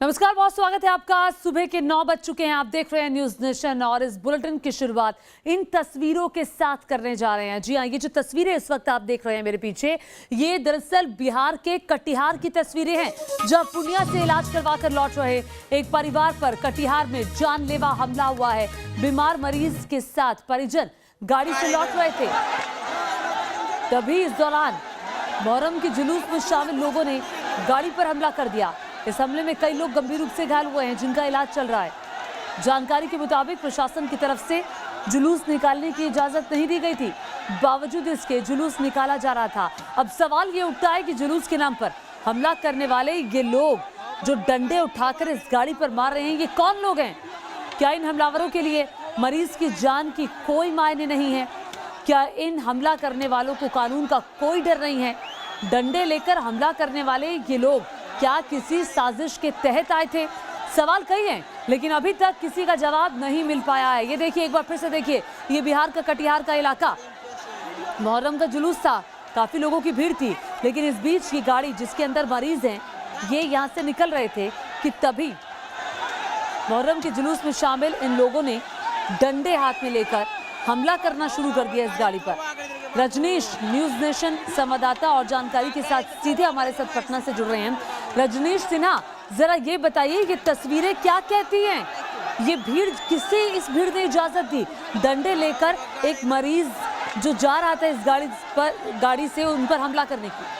नमस्कार, बहुत स्वागत है आपका। सुबह के 9 बज चुके हैं। आप देख रहे हैं न्यूज नेशन और इस बुलेटिन की शुरुआत इन तस्वीरों के साथ करने जा रहे हैं। जी हां, ये जो तस्वीरें इस वक्त आप देख रहे हैं मेरे पीछे, ये दरअसल बिहार के कटिहार की तस्वीरें हैं, जहां पूर्णिया से इलाज करवाकर लौट रहे एक परिवार पर कटिहार में जानलेवा हमला हुआ है। बीमार मरीज के साथ परिजन गाड़ी से लौट रहे थे, तभी इस दौरान मोहर्रम के जुलूस में शामिल लोगों ने गाड़ी पर हमला कर दिया। इस हमले में कई लोग गंभीर रूप से घायल हुए हैं, जिनका इलाज चल रहा है। जानकारी के मुताबिक प्रशासन की तरफ से जुलूस निकालने की इजाजत नहीं दी गई थी, बावजूद इसके जुलूस निकाला जा रहा था। अब सवाल ये उठता है कि जुलूस के नाम पर हमला करने वाले ये लोग जो डंडे उठाकर इस गाड़ी पर मार रहे हैं, ये कौन लोग हैं? क्या इन हमलावरों के लिए मरीज की जान की कोई मायने नहीं है? क्या इन हमला करने वालों को कानून का कोई डर नहीं है? डंडे लेकर हमला करने वाले ये लोग क्या किसी साजिश के तहत आए थे? सवाल कई हैं, लेकिन अभी तक किसी का जवाब नहीं मिल पाया है। ये देखिए, एक बार फिर से देखिए, ये बिहार का कटिहार का इलाका, मुहर्रम का जुलूस था, काफी लोगों की भीड़ थी, लेकिन इस बीच की गाड़ी जिसके अंदर मरीज हैं, ये यहाँ से निकल रहे थे कि तभी मुहर्रम के जुलूस में शामिल इन लोगों ने डंडे हाथ में लेकर हमला करना शुरू कर दिया इस गाड़ी पर। रजनीश, न्यूज नेशन संवाददाता और जानकारी के साथ सीधे हमारे साथ पटना से जुड़ रहे हैं। रजनीश सिन्हा, जरा ये बताइए, ये तस्वीरें क्या कहती हैं? ये भीड़, किसे इस भीड़ ने इजाजत दी डंडे लेकर एक मरीज जो जा रहा था इस गाड़ी से उन पर हमला करने की?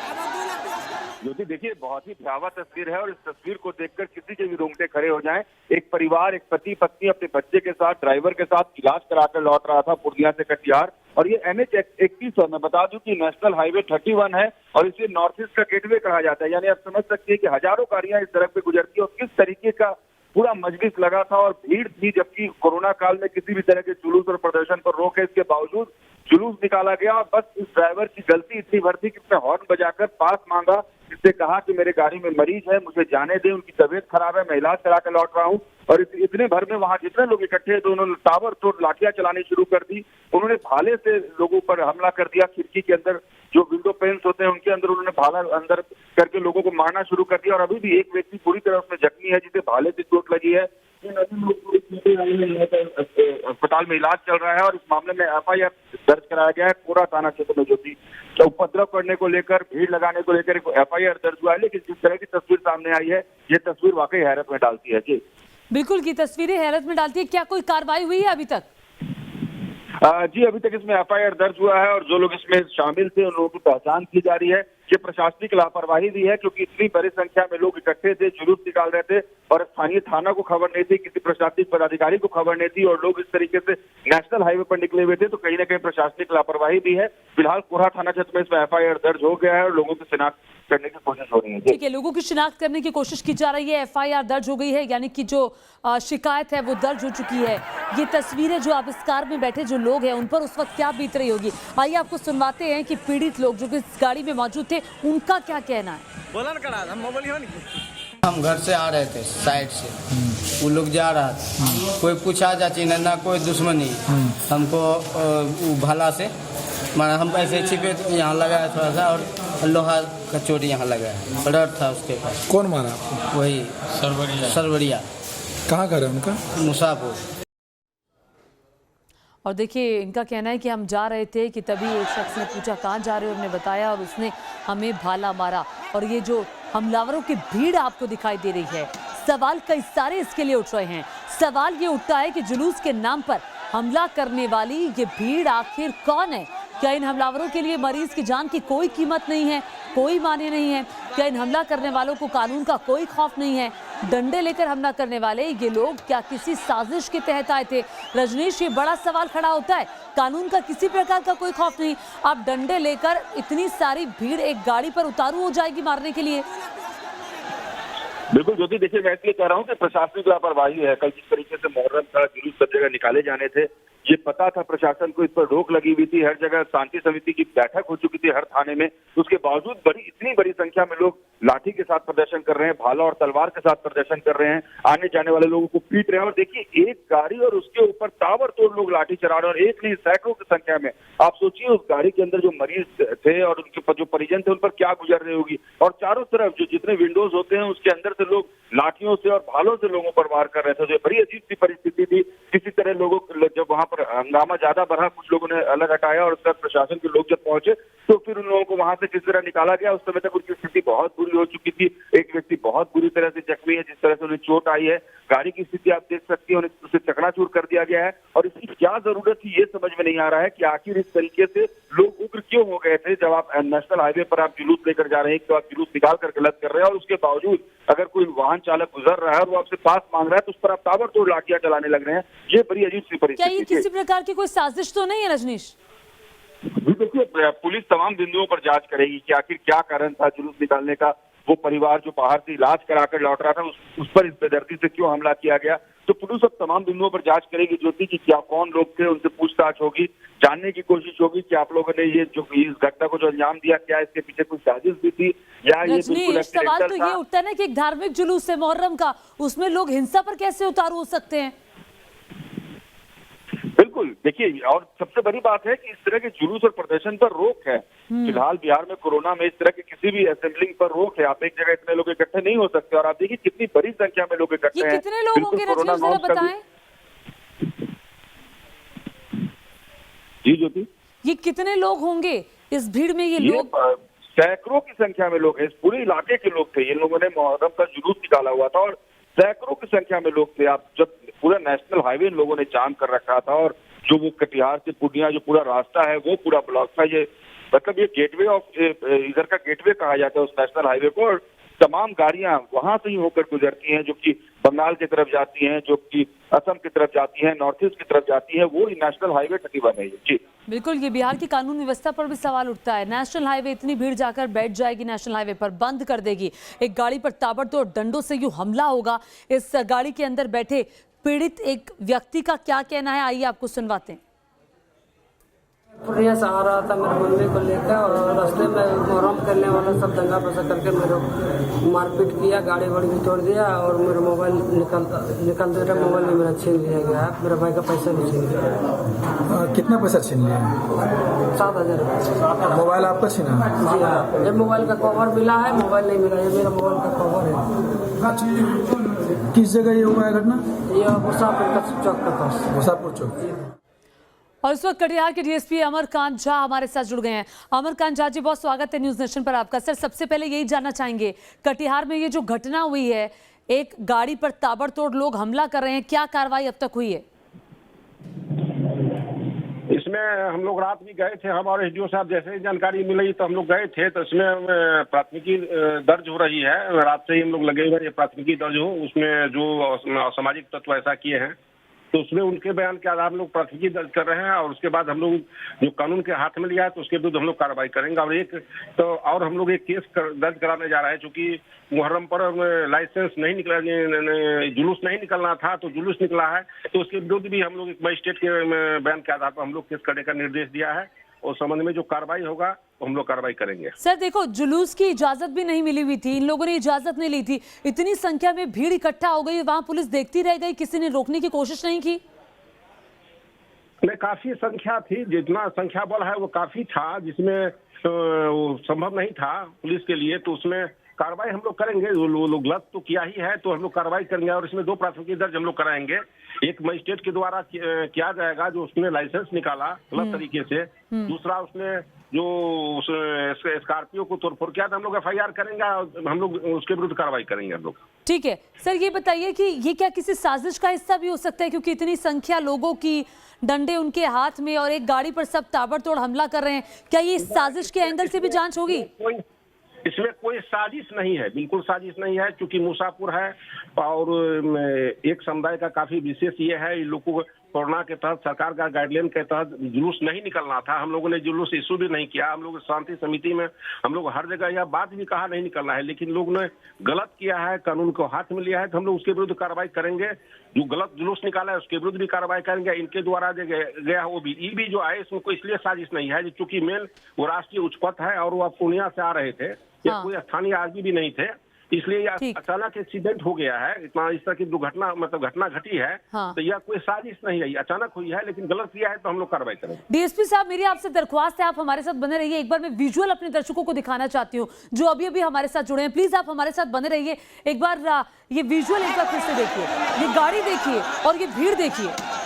ज्योति, देखिए, बहुत ही भयावह तस्वीर है और इस तस्वीर को देखकर किसी के भी रोंगटे खड़े हो जाएं। एक परिवार, एक पति पत्नी अपने बच्चे के साथ, ड्राइवर के साथ इलाज कराकर लौट रहा था पूर्णिया से कटिहार। और ये NH 21 मैं बता दूं कि नेशनल हाईवे 31 है और इसे नॉर्थ ईस्ट का गेटवे कहा जाता है। यानी आप समझ सकते हैं कि हजारों गाड़ियां इस सड़क पे गुजरती है और किस तरीके का पूरा मजलिस लगा था और भीड़ थी। जबकि कोरोना काल में किसी भी तरह के जुलूस और प्रदर्शन पर रोक है, इसके बावजूद जुलूस निकाला गया। बस इस ड्राइवर की गलती इतनी भर थी कि उसने हॉर्न बजाकर पास मांगा, इससे कहा कि मेरे गाड़ी में मरीज है, मुझे जाने दे, उनकी तबीयत खराब है, मैं इलाज करा कर लौट रहा हूँ। और इतने भर में वहां जितने लोग इकट्ठे थे, उन्होंने ताबड़तोड़ लाठियां चलानी शुरू कर दी। उन्होंने भाले से लोगों पर हमला कर दिया। खिड़की के अंदर जो विंडो पेन्स होते हैं उनके अंदर उन्होंने भाला अंदर करके लोगों को मारना शुरू कर दिया। और अभी भी एक व्यक्ति पूरी तरह उसमें जख्मी है, जिसे भाले से चोट लगी है। अस्पताल में इलाज चल रहा है और इस मामले में FIR दर्ज कराया गया है कोरा थाना क्षेत्र में। ज्योति, तो उपद्रव करने को लेकर, भीड़ लगाने को लेकर FIR दर्ज हुआ है, लेकिन जिस तरह की तस्वीर सामने आई है, ये तस्वीर वाकई हैरत में डालती है। जी बिल्कुल, की तस्वीरें हैरत में डालती है। क्या कोई कार्रवाई हुई है अभी तक? जी, अभी तक इसमें FIR दर्ज हुआ है और जो लोग इसमें शामिल थे उन लोगों की पहचान की जा रही है। ये प्रशासनिक लापरवाही भी है, क्योंकि इतनी बड़ी संख्या में लोग इकट्ठे थे, जुलूस निकाल रहे थे और स्थानीय थाना को खबर नहीं थी, किसी प्रशासनिक पदाधिकारी को खबर नहीं थी और लोग इस तरीके से नेशनल हाईवे पर निकले हुए थे। तो कहीं ना कहीं प्रशासनिक लापरवाही भी है। फिलहाल कोरा थाना क्षेत्र में इसमें FIR दर्ज हो गया है और लोगों की शिनाख्त करने की कोशिश हो रही है। ठीक है, लोगों की शिनाख्त करने की कोशिश की जा रही है। FIR दर्ज हो गई है, यानी कि जो शिकायत है वो दर्ज हो चुकी है। ये तस्वीरें जो आप इस कार में बैठे जो लोग हैं, उन पर उस वक्त क्या बीत रही होगी, आइए आपको सुनवाते हैं कि पीड़ित लोग जो कि इस गाड़ी में मौजूद थे, उनका क्या कहना है। हम घर से आ रहे थे साइड से, वो लोग जा रहा था, कोई पूछा चाची ना कोई दुश्मनी। हमको भाला से माना, हम ऐसे छिपे यहाँ लगाया थोड़ा सा और लोहा का चोट यहाँ लगाया, रड था उसके पास। कौन मारा आपको? वही सरवरिया। कहाँ घर है उनका? मुसापुर। और देखिए, इनका कहना है कि हम जा रहे थे कि तभी एक शख्स ने पूछा कहाँ जा रहे हो, हमने बताया और उसने हमें भाला मारा। और ये जो हमलावरों की भीड़ आपको दिखाई दे रही है, सवाल कई सारे इसके लिए उठ रहे हैं। सवाल ये उठता है कि जुलूस के नाम पर हमला करने वाली ये भीड़ आखिर कौन है? क्या इन हमलावरों के लिए मरीज की जान की कोई कीमत नहीं है, कोई माने नहीं है? क्या इन हमला करने वालों को कानून का कोई खौफ नहीं है? डंडे लेकर हमला करने वाले ये लोग क्या किसी साजिश के तहत आए थे? रजनीश, ये बड़ा सवाल खड़ा होता है। कानून का किसी प्रकार का कोई खौफ नहीं, आप डंडे लेकर इतनी सारी भीड़ एक गाड़ी पर उतारू हो जाएगी मारने के लिए। बिल्कुल ज्योति, देखिए, मैं इसलिए कह रहा हूँ कि प्रशासनिक लापरवाही है। कल जिस तरीके से मुहर्रम का जुलूस सब जगह निकाले जाने थे, ये पता था प्रशासन को, इस पर रोक लगी हुई थी, हर जगह शांति समिति की बैठक हो चुकी थी हर थाने में। उसके बावजूद इतनी बड़ी संख्या में लोग लाठी के साथ प्रदर्शन कर रहे हैं, भाला और तलवार के साथ प्रदर्शन कर रहे हैं, आने जाने वाले लोगों को पीट रहे हैं। और देखिए, एक गाड़ी और उसके ऊपर ताबड़तोड़ लोग लाठी चला रहे हैं, और एक नहीं सैकड़ों की संख्या में। आप सोचिए, उस गाड़ी के अंदर जो मरीज थे और उनके जो परिजन थे, उन पर क्या गुजर रही होगी। और चारों तरफ जो जितने विंडोज होते हैं उसके अंदर से लोग लाठियों से और भालों से लोगों पर वार कर रहे थे। तो ये बड़ी अजीब सी परिस्थिति थी। किसी तरह लोगों जब वहां पर हंगामा ज्यादा बढ़ा, कुछ लोगों ने अलग हटाया और उसका प्रशासन के लोग जब पहुंचे तो फिर उन लोगों को वहां से किस तरह निकाला गया। उस समय तक उनकी स्थिति बहुत बुरी हो चुकी थी। एक व्यक्ति बहुत बुरी तरह से जख्मी है, जिस तरह से उन्हें चोट आई है। गाड़ी की स्थिति आप देख सकती हैं, उसे चकनाचूर कर दिया गया है। और इसकी क्या जरूरत थी ये समझ में नहीं आ रहा है कि आखिर इस तरीके से लोग उग्र क्यों हो गए थे। जब आप नेशनल हाईवे पर आप जुलूस लेकर जा रहे हैं, तो आप जुलूस निकाल कर गलत कर रहे हैं, और उसके बावजूद अगर कोई वाहन चालक गुजर रहा है और वो आपसे पास मांग रहा है तो उस पर आप ताबड़तोड़ लाठियां चलाने लग रहे हैं। ये बड़ी अजीब सी क्या परिस्थिति ये किसी प्रकार की कोई साजिश तो नहीं है रजनीश? जी देखिए, पुलिस तमाम बिंदुओं पर जांच करेगी कि आखिर क्या कारण था जुलूस निकालने का। वो परिवार जो बाहर से इलाज कराकर लौट रहा था, उस पर इस बेदर्दी से क्यों हमला किया गया। तो पुलिस अब तमाम बिंदुओं पर जांच करेगी ज्योति की क्या कौन लोग थे, उनसे पूछताछ होगी, जानने की कोशिश होगी कि आप लोगों ने ये जो इस घटना को जो अंजाम दिया, क्या इसके पीछे कोई साजिश भी थी या ये बिल्कुल रजनीश, सवाल तो एक्सीडेंटल ये था। उठता है ना कि एक धार्मिक जुलूस है मुहर्रम का, उसमें लोग हिंसा पर कैसे उतारू हो सकते हैं? बिल्कुल, देखिए, और सबसे बड़ी बात है कि इस तरह के जुलूस और प्रदर्शन पर रोक है। फिलहाल बिहार में कोरोना में इस तरह के किसी भी असेंबलिंग पर रोक है। आप एक जगह इतने लोग इकट्ठे नहीं हो सकते। और आप देखिए कितनी बड़ी संख्या में लोग इकट्ठे ये हैं। कितने लोग बिल्कुल होंगे कोरोना रजनीश, जरा नॉर्म्स का भी- बताएं। जी ज्योति, ये कितने लोग होंगे इस भीड़ में? ये लोग सैकड़ों की संख्या में लोग हैं। इस पूरे इलाके के लोग थे। इन लोगों ने मुहर्रम का जुलूस निकाला हुआ था और सैकड़ों की संख्या में लोग थे। आप जब पूरा नेशनल हाईवे इन लोगों ने जाम कर रखा था, और जो वो कटिहार से पूर्णिया जो पूरा रास्ता है वो पूरा ब्लॉक था। ये मतलब ये गेटवे ऑफ इधर का गेटवे कहा जाता है उस नेशनल हाईवे को। और तमाम गाड़ियां वहां से ही होकर गुजरती हैं, जो कि बंगाल की तरफ जाती हैं, जो कि असम की तरफ जाती हैं, नॉर्थ ईस्ट की तरफ जाती है। वो नेशनल हाईवे तकरीबन है। जी बिल्कुल, ये बिहार की कानून व्यवस्था पर भी सवाल उठता है। नेशनल हाईवे, इतनी भीड़ जाकर बैठ जाएगी नेशनल हाईवे पर, बंद कर देगी, एक गाड़ी पर ताबड़तोड़ डंडों से यूं हमला होगा। इस गाड़ी के अंदर बैठे पीड़ित एक व्यक्ति का क्या कहना है, आइए आपको सुनवाते हैं। पूर्णिया से आ रहा था मेरे मम्मी को लेकर, और रास्ते में मुहर्रम करने वाला सब दंगा फसा करके मेरे मारपीट किया, गाड़ी वाड़ी भी तोड़ दिया, और मेरा मोबाइल निकल दे रहा, मोबाइल भी मेरा छीन लिया गया, मेरे भाई का पैसा भी छीन लिया। कितना पैसा छीन लिया? 7,000 रुपये। मोबाइल आपका छीना? जी हाँ, ये मोबाइल का कवर मिला है, मोबाइल नहीं मिला। ये मेरा मोबाइल का कवर है। किस जगह ये हुआ है घटना? ये मुसाफिर चौक के पास। मुसाफिर चौक। और इस वक्त कटिहार के डीएसपी अमरकांत झा हमारे साथ जुड़ गए हैं। अमरकांत झा जी, बहुत स्वागत है न्यूज नेशन पर आपका। सर, सबसे पहले यही जानना चाहेंगे, कटिहार में ये जो घटना हुई है, एक गाड़ी पर ताबड़तोड़ लोग हमला कर रहे हैं, क्या कार्रवाई अब तक हुई है? इसमें हम लोग रात भी गए थे, हम और एसडीओ साहब, जैसे ही जानकारी मिली तो हम लोग गए थे। तो इसमें प्राथमिकी दर्ज हो रही है। रात से ही हम लोग लगे हुए हैं, प्राथमिकी दर्ज हो। उसमें जो असामाजिक तत्व ऐसा किए हैं तो उसमें उनके बयान के आधार हम लोग प्राथमिकी दर्ज कर रहे हैं। और उसके बाद हम लोग जो कानून के हाथ में लिया है तो उसके विरुद्ध हम लोग कार्रवाई करेंगे। और हम लोग एक केस दर्ज कराने जा रहे हैं, चूंकि मुहर्रम पर लाइसेंस नहीं निकला, जुलूस नहीं निकलना था तो जुलूस निकला है, तो उसके विरुद्ध भी हम लोग एक मजिस्ट्रेट के बयान के आधार पर हम लोग केस करने का निर्देश दिया है। और संबंध में जो कार्रवाई होगा तो हम लोग कार्रवाई करेंगे। सर देखो, जुलूस की इजाजत भी नहीं मिली हुई थी, इन लोगों ने इजाजत नहीं ली थी, इतनी संख्या में भीड़ इकट्ठा हो गई, वहां पुलिस देखती रह गई, किसी ने रोकने की कोशिश नहीं की? नहीं, काफी संख्या थी, जितना संख्या बल है वो काफी था, जिसमें वो संभव नहीं था पुलिस के लिए। तो उसमें कार्रवाई हम लोग करेंगे। वो लोग गलत तो किया ही है तो हम लोग कार्रवाई करेंगे। और इसमें 2 प्राथमिकी दर्ज हम लोग कराएंगे। एक मजिस्ट्रेट के द्वारा किया जाएगा जो उसने लाइसेंस निकाला गलत तरीके से। दूसरा, उसने जो स्कॉर्पियो को तोड़फोड़ किया था, हम लोग FIR करेंगे। हम लोग उसके विरुद्ध कार्रवाई करेंगे हम लोग। ठीक है सर, ये बताइए कि ये क्या किसी साजिश का हिस्सा भी हो सकता है, क्योंकि इतनी संख्या लोगों की, डंडे उनके हाथ में, और एक गाड़ी पर सब ताबड़तोड़ हमला कर रहे हैं, क्या ये साजिश के एंगल से भी जांच होगी? इसमें कोई साजिश नहीं है, बिल्कुल साजिश नहीं है, क्योंकि मुसाफिर है और एक समुदाय का काफी विशेष ये है, इन लोगों को कोरोना के तहत सरकार का गाइडलाइन के तहत जुलूस नहीं निकलना था। हम लोगों ने जुलूस इशू भी नहीं किया। हम लोग शांति समिति में हम लोग हर जगह यह बात भी कहा नहीं निकलना है, लेकिन लोग ने गलत किया है, कानून को हाथ में लिया है, तो हम लोग उसके विरुद्ध कार्रवाई करेंगे। जो गलत जुलूस निकाला है उसके विरुद्ध भी कार्रवाई करेंगे। इनके द्वारा जो गया वो भी ये भी जो है इसमें कोई इसलिए साजिश नहीं है चूंकि मेन वो राष्ट्रीय उच्च पथ है और वो पूर्णिया से आ रहे थे, ये हाँ। कोई स्थानीय आदमी भी नहीं थे, इसलिए यह ठीक। अचानक एक्सीडेंट हो गया है। इतना इस तरह की दुर्घटना मतलब घटना घटी है, हाँ। तो यह कोई साजिश नहीं है, अचानक हुई है, लेकिन गलत किया है तो हम लोग कार्रवाई करेंगे। डीएसपी साहब, मेरी आपसे दरख्वास्त है, आप हमारे साथ बने रहिए। एक बार मैं विजुअल अपने दर्शकों को दिखाना चाहती हूँ जो अभी अभी हमारे साथ जुड़े हैं। प्लीज आप हमारे साथ बने रहिए। एक बार ये विजुअल एक बार फिर से देखिए, ये गाड़ी देखिए और ये भीड़ देखिए।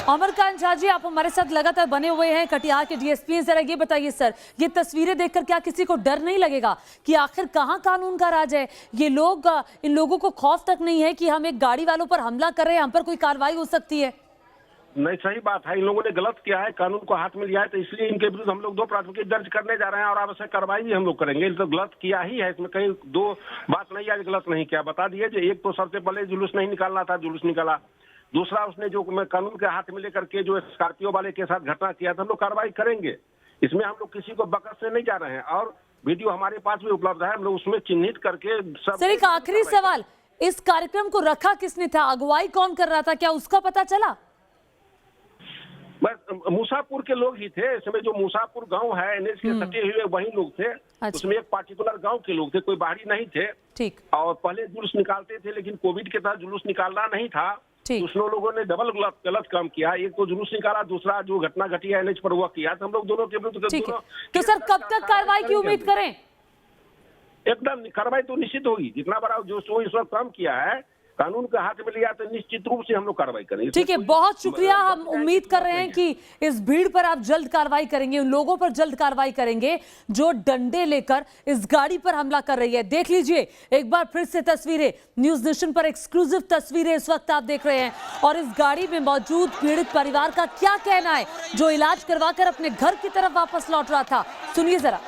अमरकांत झा जी, आप हमारे साथ लगातार बने हुए हैं, कटिहार के डीएसपी हैं। जरा ये बताइए सर, ये तस्वीरें देखकर क्या किसी को डर नहीं लगेगा कि आखिर कहां कानून का राज है? ये लोग, इन लोगों को खौफ तक नहीं है कि हम एक गाड़ी वालों पर हमला कर रहे हैं, हम पर कोई कार्रवाई हो सकती है? नहीं, सही बात है, इन लोगों ने गलत किया है, कानून को हाथ में लिया है, तो इसलिए इनके विरुद्ध हम लोग 2 प्राथमिकी दर्ज करने जा रहे हैं और आवश्यक कार्रवाई भी हम लोग करेंगे। तो गलत किया ही है, इसमें कहीं 2 बात नहीं है, गलत नहीं किया। बता दिए जो एक तो सबसे पहले जुलूस नहीं निकालना था, जुलूस निकाला। दूसरा, उसने जो कानून के हाथ में लेकर के जो स्कॉर्पियो वाले के साथ घटना किया था, हम लोग कार्रवाई करेंगे। इसमें हम लोग किसी को बकसने नहीं जा रहे हैं और वीडियो हमारे पास भी उपलब्ध है, हम लोग उसमें चिन्हित करके सब। सर, एक आखिरी सवाल, इस कार्यक्रम को रखा किसने था? अगुवाई कौन कर रहा था, क्या उसका पता चला? बस मूसापुर के लोग ही थे। इसमें जो मूसापुर गांव है एनएच के सटे हुए वही लोग थे। अच्छा। उसमें एक पार्टिकुलर गांव के लोग थे, कोई बाहरी नहीं थे। ठीक। और पहले जुलूस निकालते थे, लेकिन कोविड के तहत जुलूस निकालना नहीं था। ठीक। दूसरे लोगों ने डबल गलत काम किया, एक तो जुलूस निकाला, दूसरा जो घटना घटी है एनएच पर हुआ किया, तो हम लोग दोनों के विरुद्ध। ठीक है, तो सर कब तक कार्रवाई की उम्मीद करें? एकदम कार्रवाई तो निश्चित होगी। जितना बड़ा जो इस वक्त काम किया है, कानून के हाथ में लिया, तो निश्चित रूप से हम लोग कार्रवाई करेंगे। ठीक है, बहुत शुक्रिया। हम उम्मीद कर रहे हैं कि इस भीड़ पर आप जल्द कार्रवाई करेंगे, उन लोगों पर जल्द कार्रवाई करेंगे जो डंडे लेकर इस गाड़ी पर हमला कर रही है। देख लीजिए एक बार फिर से तस्वीरें, न्यूज नेशन पर एक्सक्लूसिव तस्वीरें इस वक्त आप देख रहे हैं। और इस गाड़ी में मौजूद पीड़ित परिवार का क्या कहना है, जो इलाज करवाकर अपने घर की तरफ वापस लौट रहा था। सुनिए जरा।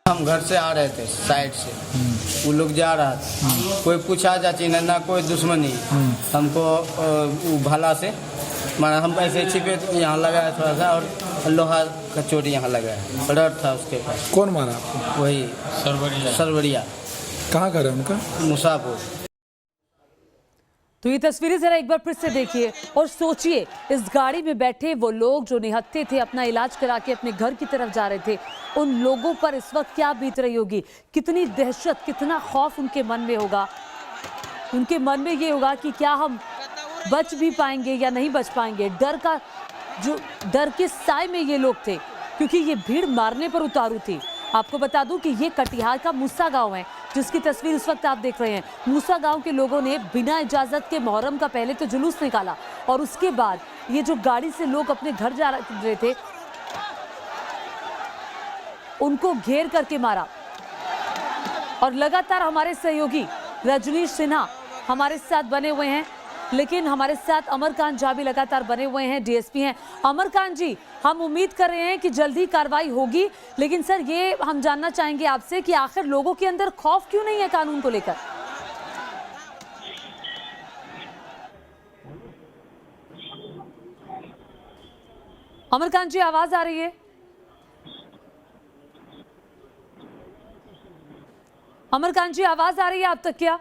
हम घर से आ रहे थे साइड से, वो लोग जा रहा था, कोई पूछा चाची ना कोई दुश्मनी, हमको वो भाला से माना, हम ऐसे छिपे यहाँ लगाया थोड़ा सा और लोहा का चोट यहाँ लगाया, रड था उसके पास। कौन मारा आपको? वही सरवरिया। कहाँ का है उनका? मुसापुर। तो ये तस्वीरें जरा एक बार फिर से देखिए और सोचिए, इस गाड़ी में बैठे वो लोग जो निहत्थे थे, अपना इलाज करा के अपने घर की तरफ जा रहे थे, उन लोगों पर इस वक्त क्या बीत रही होगी, कितनी दहशत, कितना खौफ उनके मन में होगा। उनके मन में ये होगा कि क्या हम बच भी पाएंगे या नहीं बच पाएंगे। डर के साए में ये लोग थे, क्योंकि ये भीड़ मारने पर उतारू थी। आपको बता दूं कि ये कटिहार का मूसा गांव है, जिसकी तस्वीर इस वक्त आप देख रहे हैं। मूसा गांव के लोगों ने बिना इजाजत के मुहर्रम का पहले तो जुलूस निकाला और उसके बाद ये जो गाड़ी से लोग अपने घर जा रहे थे, उनको घेर करके मारा। और लगातार हमारे सहयोगी रजनीश सिन्हा हमारे साथ बने हुए हैं, लेकिन हमारे साथ अमरकांत झा भी लगातार बने हुए हैं, डीएसपी हैं। अमरकांत जी, हम उम्मीद कर रहे हैं कि जल्दी कार्रवाई होगी, लेकिन सर ये हम जानना चाहेंगे आपसे कि आखिर लोगों के अंदर खौफ क्यों नहीं है कानून को लेकर? अमरकांत जी, आवाज आ रही है? अमरकांत जी, आवाज आ रही है आप तक क्या?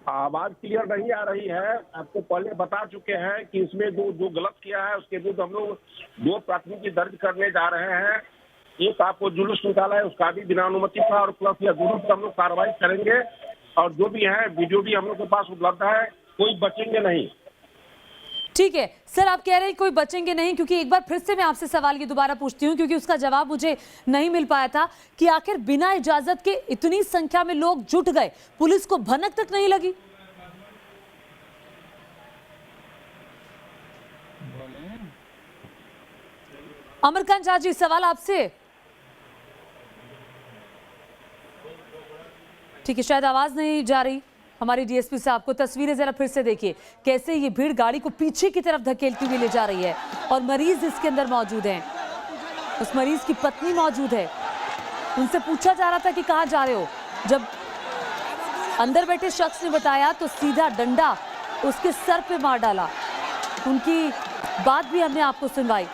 आवाज क्लियर नहीं आ रही है। आपको पहले बता चुके हैं कि इसमें जो गलत किया है उसके विरुद्ध हम लोग 2 प्राथमिकी दर्ज करने जा रहे हैं। एक आपको जुलूस निकाला है, उसका भी बिना अनुमति था, और प्लस यह जुलूस पर हम लोग कार्रवाई करेंगे। और जो भी है वीडियो भी हम लोग के पास उपलब्ध है, कोई बचेंगे नहीं। ठीक है सर, आप कह रहे हैं कोई बचेंगे नहीं, क्योंकि एक बार फिर से मैं आपसे सवाल ये दोबारा पूछती हूँ, क्योंकि उसका जवाब मुझे नहीं मिल पाया था कि आखिर बिना इजाजत के इतनी संख्या में लोग जुट गए, पुलिस को भनक तक नहीं लगी? अमरकांत झा जी, सवाल आपसे। ठीक है, शायद आवाज नहीं जा रही हमारी डीएसपी साहब को। तस्वीरें जरा फिर से देखिए, कैसे ये भीड़ गाड़ी को पीछे की तरफ धकेलती हुई ले जा रही है और मरीज इसके अंदर मौजूद हैं। उस मरीज की पत्नी मौजूद है। उनसे पूछा जा रहा था कि कहाँ जा रहे हो। जब अंदर बैठे शख्स ने बताया तो सीधा डंडा उसके सर पे मार डाला। उनकी बात भी हमने आपको सुनवाई।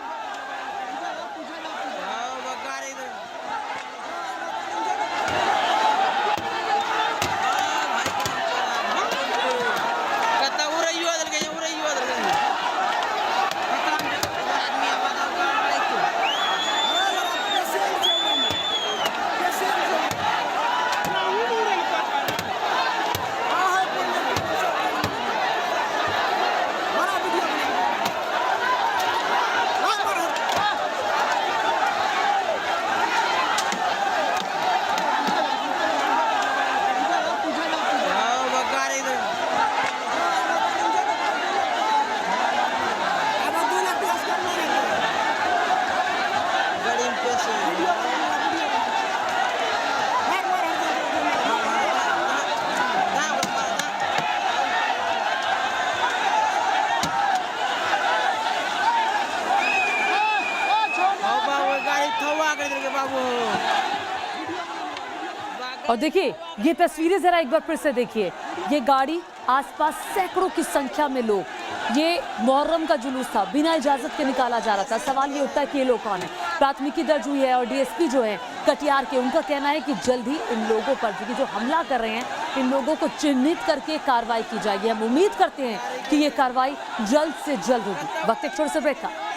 और देखिए ये तस्वीरें जरा एक बार फिर से देखिए, ये गाड़ी, आसपास सैकड़ों की संख्या में लोग, ये मुहर्रम का जुलूस था, बिना इजाजत के निकाला जा रहा था। सवाल ये उठता है कि ये लोग कौन है। प्राथमिकी दर्ज हुई है और डीएसपी जो है कटिहार के, उनका कहना है कि जल्द ही इन लोगों पर जो हमला कर रहे हैं, इन लोगों को चिन्हित करके कार्रवाई की जाएगी। हम उम्मीद करते हैं कि ये कार्रवाई जल्द से जल्द होगी। वक्त एक छोटे से ब्रेक का।